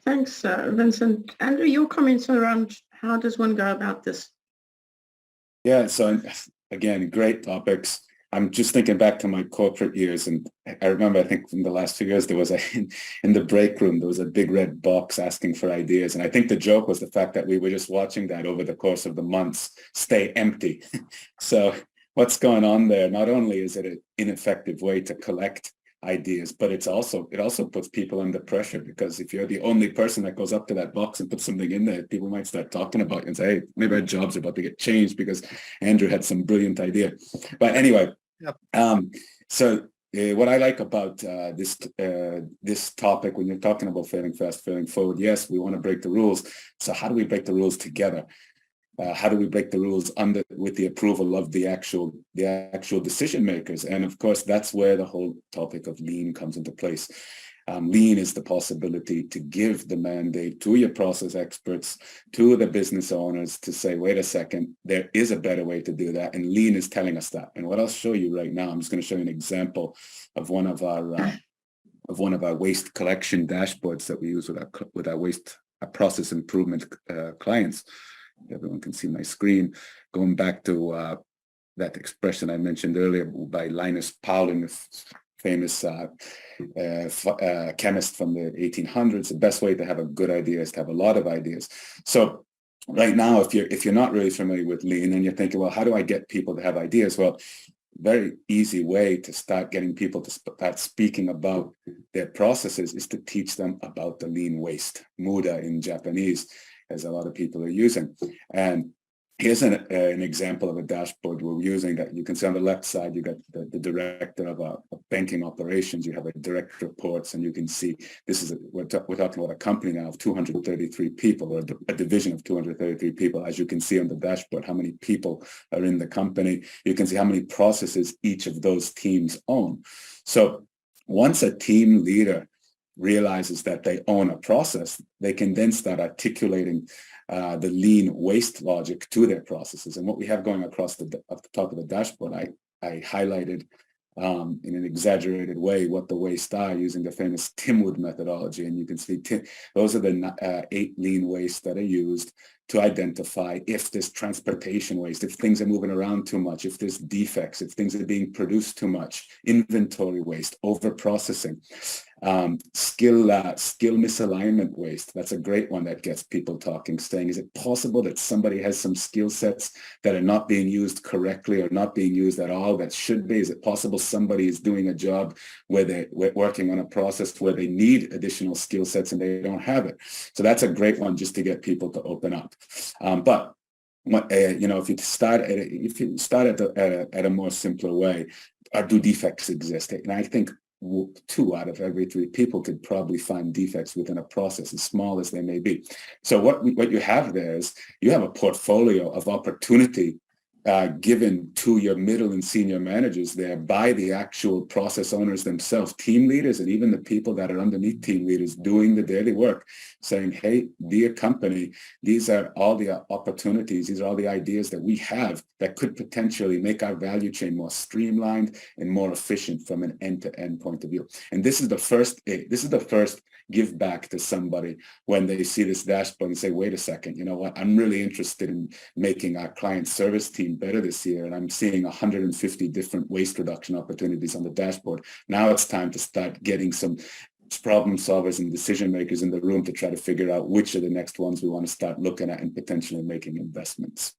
Thanks, Vincent. Andrew, your comments around how does one go about this? Yeah, so again, great topics. I'm just thinking back to my corporate years, and I remember, I think in the last 2 years, there was in the break room, there was a big red box asking for ideas. And I think the joke was the fact that we were just watching that over the course of the months stay empty. So what's going on there? Not only is it an ineffective way to collect ideas, but it also puts people under pressure, because if you're the only person that goes up to that box and puts something in there, people might start talking about you and say, hey, maybe our jobs are about to get changed because Andrew had some brilliant idea. But anyway, Yep. What I like about this topic, when you're talking about failing fast, failing forward, yes, we want to break the rules. So how do we break the rules together? How do we break the rules with the approval of the actual decision makers? And of course, that's where the whole topic of lean comes into place. Lean is the possibility to give the mandate to your process experts, to the business owners, to say, wait a second, there is a better way to do that. And lean is telling us that. And what I'll show you right now, I'm just going to show you an example of one of our waste collection dashboards that we use with our waste process improvement clients. Everyone can see my screen. Going back to that expression I mentioned earlier by Linus Pauling, famous chemist from the 1800s. The best way to have a good idea is to have a lot of ideas. So right now, if you're not really familiar with lean and you're thinking, well, how do I get people to have ideas? Well, very easy way to start getting people to start speaking about their processes is to teach them about the lean waste, muda in Japanese, as a lot of people are using. And here's an example of a dashboard we're using that you can see on the left side. You got the director of banking operations. You have a direct reports, and you can see this is we're talking about a company now of 233 people, or a division of 233 people. As you can see on the dashboard, how many people are in the company. You can see how many processes each of those teams own. So once a team leader realizes that they own a process, they can then start articulating the lean waste logic to their processes. And what we have going across the top of the dashboard, I highlighted in an exaggerated way what the waste are using the famous Timwood methodology. And you can see those are the 8 lean wastes that are used to identify if there's transportation waste, if things are moving around too much, if there's defects, if things are being produced too much, inventory waste, over-processing, skill misalignment waste. That's a great one that gets people talking, saying, is it possible that somebody has some skill sets that are not being used correctly or not being used at all that should be? Is it possible somebody is doing a job where they're working on a process where they need additional skill sets and they don't have it? So that's a great one just to get people to open up. But if you start at a more simpler way, do defects exist? And I think 2 out of every 3 people could probably find defects within a process, as small as they may be. So what you have there is you have a portfolio of opportunity given to your middle and senior managers there by the actual process owners themselves, team leaders, and even the people that are underneath team leaders doing the daily work, saying, hey, dear company, these are all the opportunities, these are all the ideas that we have that could potentially make our value chain more streamlined and more efficient from an end-to-end point of view. And this is the first give back to somebody when they see this dashboard and say, wait a second, you know what, I'm really interested in making our client service team better this year, and I'm seeing 150 different waste reduction opportunities on the dashboard. Now it's time to start getting some problem solvers and decision makers in the room to try to figure out which are the next ones we want to start looking at and potentially making investments.